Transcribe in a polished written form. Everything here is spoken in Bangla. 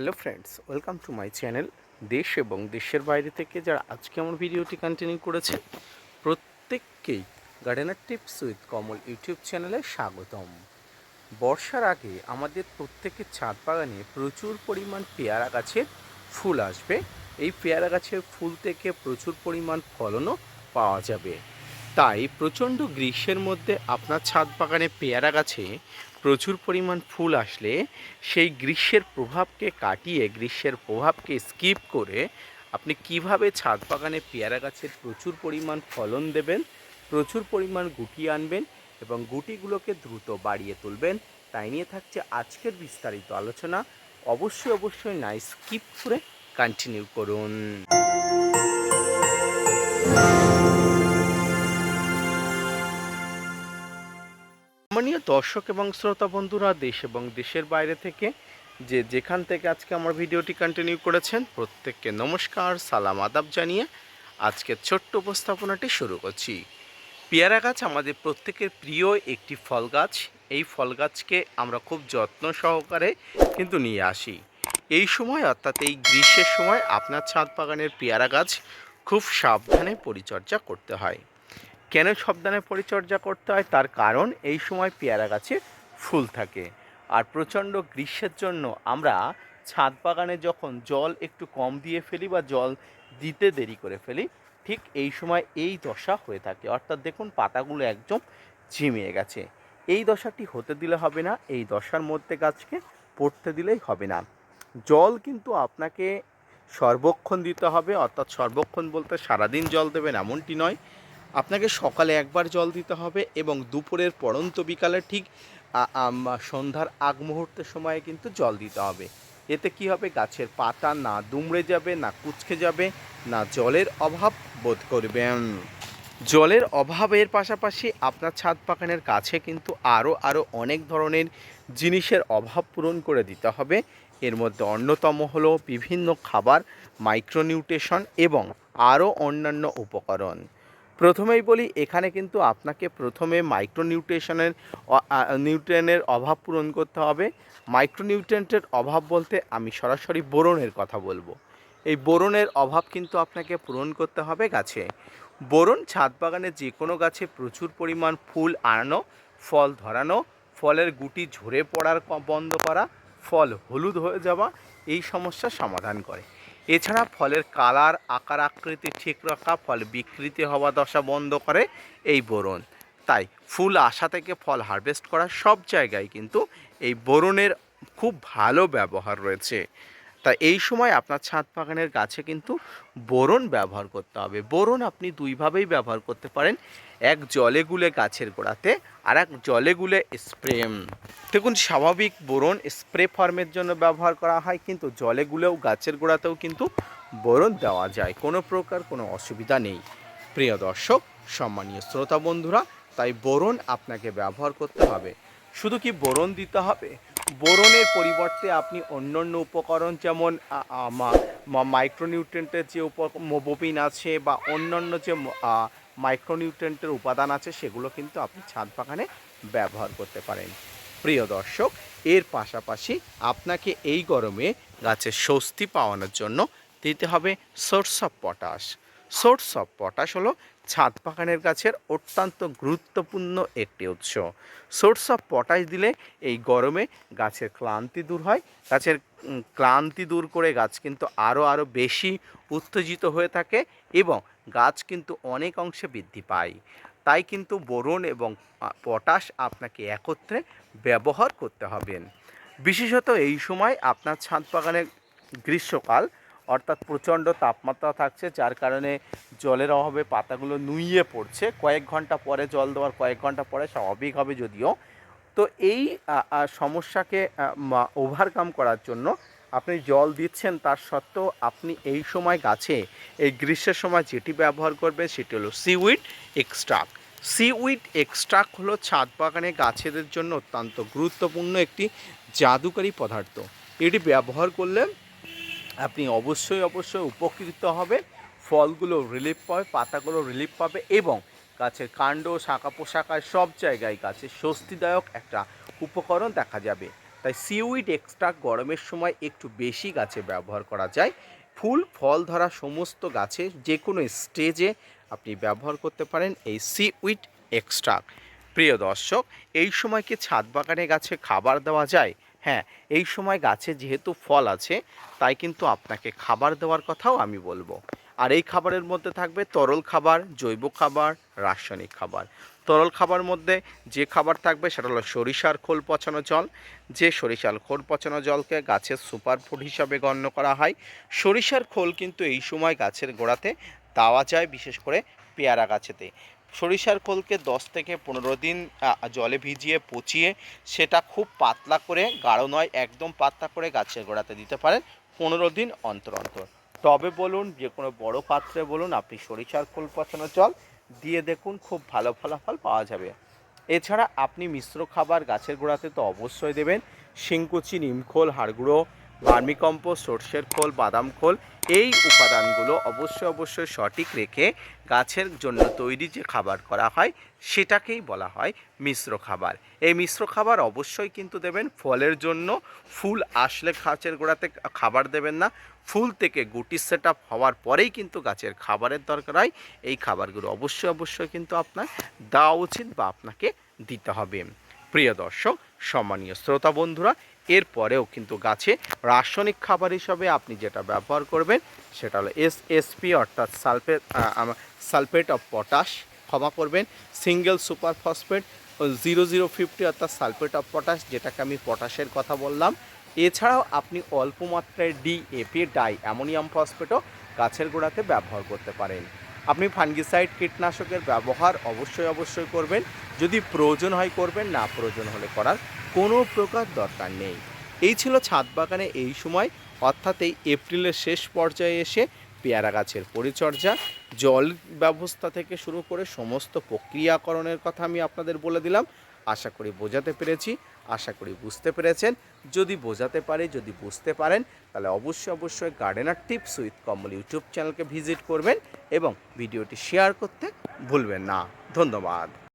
Hello friends, welcome to my channel. দেশ এবং দেশের বাইরে থেকে যারা আজকে আমার ভিডিওটি কন্টিনিউ করেছে প্রত্যেককেই gardener tips with Kamal YouTube চ্যানেলে স্বাগতম। বর্ষার আগে আমাদের প্রত্যেকের ছাদ বাগানে প্রচুর পরিমাণ পেয়ারা গাছের ফুল আসবে। এই পেয়ারা গাছের ফুল থেকে প্রচুর পরিমাণ ফলনও পাওয়া যাবে। তাই প্রচণ্ড গ্রীষ্মের মধ্যে আপনার ছাদ বাগানে পেয়ারা গাছে প্রচুর পরিমাণ ফুল আসলে সেই গ্রীষ্মের প্রভাবকে কাটিয়ে, গ্রীষ্মের প্রভাবকে স্কিপ করে আপনি কিভাবে ছাদ বাগানে পেয়ারা গাছের প্রচুর পরিমাণ ফলন দেবেন, প্রচুর পরিমাণ গুটি আনবেন এবং গুটিগুলোকে দ্রুত বাড়িয়ে তুলবেন, তাই নিয়ে থাকছে আজকের বিস্তারিত আলোচনা। অবশ্যই না স্কিপ করে কন্টিনিউ করুন। সম্মানীয় দর্শক এবং শ্রোতা বন্ধুরা, দেশ এবং দেশের বাইরে থেকে যেখান থেকে আজকে আমার ভিডিওটি কন্টিনিউ করেছেন প্রত্যেককে নমস্কার, সালাম, আদাব জানিয়ে আজকের ছোট্ট উপস্থাপনাটি শুরু করছি। পেয়ারা গাছ আমাদের প্রত্যেকের প্রিয় একটি ফল গাছ। এই ফল গাছকে আমরা খুব যত্ন সহকারে কিন্তু নিয়ে আসি। এই সময় অর্থাৎ এই গ্রীষ্মের সময় আপনার ছাদ বাগানের পেয়ারা গাছ খুব সাবধানে পরিচর্যা করতে হয়। কেন সাবধানে পরিচর্যা করতে হয় তার কারণ এই সময় পেয়ারা গাছে ফুল থাকে, আর প্রচণ্ড গ্রীষ্মের জন্য আমরা ছাদ বাগানে যখন জল একটু কম দিয়ে ফেলি বা জল দিতে দেরি করে ফেলি, ঠিক এই সময় এই দশা হয়ে থাকে। অর্থাৎ দেখুন পাতাগুলো একদম ঝিমিয়ে গেছে। এই দশাটি হতে দিলে হবে না, এই দশার মধ্যে গাছকে পড়তে দিলেই হবে না। জল কিন্তু আপনাকে সর্বক্ষণ দিতে হবে, অর্থাৎ সর্বক্ষণ বলতে সারাদিন জল দেবেন এমনটি নয়। আপনাকে সকালে একবার জল দিতে হবে এবং দুপুরের পড়ন্ত বিকালে ঠিক সন্ধ্যার আগ মুহূর্তের সময়ে কিন্তু জল দিতে হবে। এতে কি হবে, গাছের পাতা না দুমড়ে যাবে, না কুঁচকে যাবে, না জলের অভাব বোধ করবেন। জলের অভাবের পাশাপাশি আপনার ছাদ বাগানের গাছে কিন্তু আরও অনেক ধরনের জিনিসের অভাব পূরণ করে দিতে হবে। এর মধ্যে অন্যতম হলো বিভিন্ন খাবার, মাইক্রোনিউট্রিশন এবং আরও অন্যান্য উপকরণ। প্রথমেই বলি, এখানে কিন্তু আপনাকে প্রথমে নিউট্রিয়েন্টের অভাব পূরণ করতে হবে। মাইক্রোনিউট্রিয়েন্টের অভাব বলতে আমি সরাসরি বোরনের কথা বলবো। এই বোরনের অভাব কিন্তু আপনাকে পূরণ করতে হবে গাছে। বোরন ছাদ বাগানে যে কোনো গাছে প্রচুর পরিমাণ ফুল আনানো, ফল ধরানো, ফলের গুটি ঝরে পড়ার বন্ধ করা, ফল হলুদ হয়ে যাওয়া, এই সমস্যার সমাধান করে। এছাড়া ফলের কালার, আকার আকৃতি ঠিক রাখা, ফল বিকৃতি হওয়া দশা বন্ধ করে এই বোরন। তাই ফুল আসা থেকে ফল হারভেস্ট করা সব জায়গায় কিন্তু এই বোরনের খুব ভালো ব্যবহার রয়েছে। তা এই সময় আপনার ছাদ বাগানের গাছে কিন্তু বোরন ব্যবহার করতে হবে। বোরন আপনি দুইভাবেই ব্যবহার করতে পারেন, এক জলে গুলে গাছের গোড়াতে, আর এক জলে গুলে স্প্রে। দেখুন, স্বাভাবিক বোরন স্প্রে ফর্মের জন্য ব্যবহার করা হয়, কিন্তু জলে গুলেও গাছের গোড়াতেও কিন্তু বোরন দেওয়া যায়, কোনো প্রকার কোনো অসুবিধা নেই। প্রিয় দর্শক, সম্মানীয় শ্রোতা বন্ধুরা, তাই বোরন আপনাকে ব্যবহার করতে হবে। শুধু কি বোরন দিতে হবে? বোরনের পরিবর্তে আপনি অন্যান্য উপকরণ যেমন মাইক্রোনিউট্রিয়েন্টের যে মোবোপিন আছে বা অন্যান্য যে মাইক্রোনিউট্রিয়েন্টের উপাদান আছে সেগুলো কিন্তু আপনি ছাদ বাগানে ব্যবহার করতে পারেন। প্রিয় দর্শক, এর পাশাপাশি আপনাকে এই গরমে গাছের স্বস্তি পাওয়ানোর জন্য দিতে হবে source of potash. Source of potash হলো ছাদ বাগানের গাছের অত্যন্ত গুরুত্বপূর্ণ একটি উৎস। সোর্স অফ পটাশ দিলে এই গরমে গাছের ক্লান্তি দূর হয়। গাছের ক্লান্তি দূর করে গাছ কিন্তু আরও বেশি উত্তেজিত হয়ে থাকে এবং গাছ কিন্তু অনেক অংশে বৃদ্ধি পায়। তাই কিন্তু বোরন এবং পটাশ আপনাকে একত্রে ব্যবহার করতে হবে। বিশেষত এই সময় আপনার ছাদ বাগানের গ্রীষ্মকাল, অর্থাৎ প্রচণ্ড তাপমাত্রা থাকছে, যার কারণে জলের অভাবে পাতাগুলো নুইয়ে পড়ছে। কয়েক ঘন্টা পরে জল দেওয়ার কয়েক ঘন্টা পরে স্বাভাবিক হবে যদিও। তো এই সমস্যাকে ওভারকাম করার জন্য আপনি জল দিচ্ছেন, তার সত্ত্বেও আপনি এই সময় গাছে এই গ্রীষ্মের সময় যেটি ব্যবহার করবেন সেটি হলো সিউইড এক্সট্রাক্ট। সিউইড এক্সট্রাক্ট হলো ছাদ বাগানে গাছেদের জন্য অত্যন্ত গুরুত্বপূর্ণ একটি জাদুকারী পদার্থ। এটি ব্যবহার করলে আপনি অবশ্যই উপকৃত হবে। ফলগুলো রিলিফ পাবে, পাতাগুলো রিলিফ পাবে এবং গাছের কাণ্ড, শাখা পোশাকায় সব জায়গায় গাছের স্বস্তিদায়ক একটা উপকরণ দেখা যাবে। তাই সিউইড এক্সট্রা গরমের সময় একটু বেশি গাছে ব্যবহার করা যায়। ফুল ফল ধরা সমস্ত গাছে যে কোনো স্টেজে আপনি ব্যবহার করতে পারেন এই সিউইড এক্সট্রা। প্রিয় দর্শক, এই সময় কি ছাদ বাগানে গাছে খাবার দেওয়া যায়? হ্যাঁ, এই সময় গাছে যেহেতু ফল আছে তাই কিন্তু আপনাকে খাবার দেওয়ার কথাও আমি বলবো। আর এই খাবারের মধ্যে থাকবে তরল খাবার, জৈব খাবার, রাসায়নিক খাবার। তরল খাবার মধ্যে যে খাবার থাকবে সেটা হলো সরিষার খোল পচানো জল। যে সরিষার খোল পচানো জলকে গাছের সুপার ফুড হিসাবে গণ্য করা হয়। সরিষার খোল কিন্তু এই সময় গাছের গোড়াতে দেওয়া যায়, বিশেষ করে পেয়ারা গাছেতে। সরিষার খোলকে 10 থেকে 15 দিন জলে ভিজিয়ে পচিয়ে সেটা খুব পাতলা করে, গাঢ় নয় একদম পাতলা করে গাছের গোড়াতে দিতে পারেন 15 দিন অন্তর অন্তর। টবে বলুন, যে কোনো বড় পাত্রে বলুন, আপনি সরিষার খোল পচানো জল দিয়ে দেখুন, খুব ভালো ফলাফল পাওয়া যাবে। এছাড়া আপনি মিশ্র খাবার গাছের গোড়াতে তো অবশ্যই দেবেন। শিংকুচি, নিমখোল, হাড়গুঁড়ো, ভার্মিকম্পোস্ট, সর্ষের খোল, বাদাম খোল, এই উপাদানগুলো অবশ্যই সঠিক রেখে গাছের জন্য তৈরি যে খাবার করা হয় সেটাকেই বলা হয় মিশ্র খাবার। এই মিশ্র খাবার অবশ্যই কিন্তু দেবেন ফলের জন্য। ফুল আসলে গাছের গোড়াতে খাবার দেবেন না, ফুল থেকে গুটি সেট আপ হওয়ার পরেই কিন্তু গাছের খাবারের দরকার হয়। এই খাবারগুলো অবশ্যই কিন্তু আপনার দেওয়া উচিত বা আপনাকে দিতে হবে। প্রিয় দর্শক, সম্মানীয় শ্রোতা বন্ধুরা, এরপরেও কিন্তু গাছে রাসায়নিক খাবার হিসাবে আপনি যেটা ব্যবহার করবেন সেটা হলো এসএসপি অর্থাৎ সালফেট অফ পটাশ, ক্ষমা করবেন, সিঙ্গেল সুপার ফসফেট 0050 অর্থাৎ সালফেট অফ পটাশ, যেটাকে আমি পটাশের কথা বললাম। এছাড়াও আপনি অল্প মাত্রায় ডিএপি, ডাই অ্যামোনিয়াম ফসফেটও গাছের গোড়াতে ব্যবহার করতে পারেন। আপনি ফাঙ্গিসাইড কীটনাশকের ব্যবহার অবশ্যই করবেন। যদি প্রয়োজন হয় করবেন, না প্রয়োজন হলে করার কোনো প্রকার দরকার নেই। এই ছিল ছাদ বাগানে এই সময়, অর্থাৎ এই এপ্রিলের শেষ পর্যায়ে এসে পেয়ারা গাছের পরিচর্যা, জল ব্যবস্থা থেকে শুরু করে সমস্ত প্রক্রিয়াকরণের কথা আমি আপনাদের বলে দিলাম। আশা করি বোঝাতে পেরেছি, আশা করি বুঝতে পেরেছেন। যদি বোঝাতে পারে, যদি বুঝতে পারেন, তাহলে অবশ্যই gardener tips with Kamal YouTube চ্যানেলকে ভিজিট করবেন এবং ভিডিওটি শেয়ার করতে ভুলবেন না। ধন্যবাদ।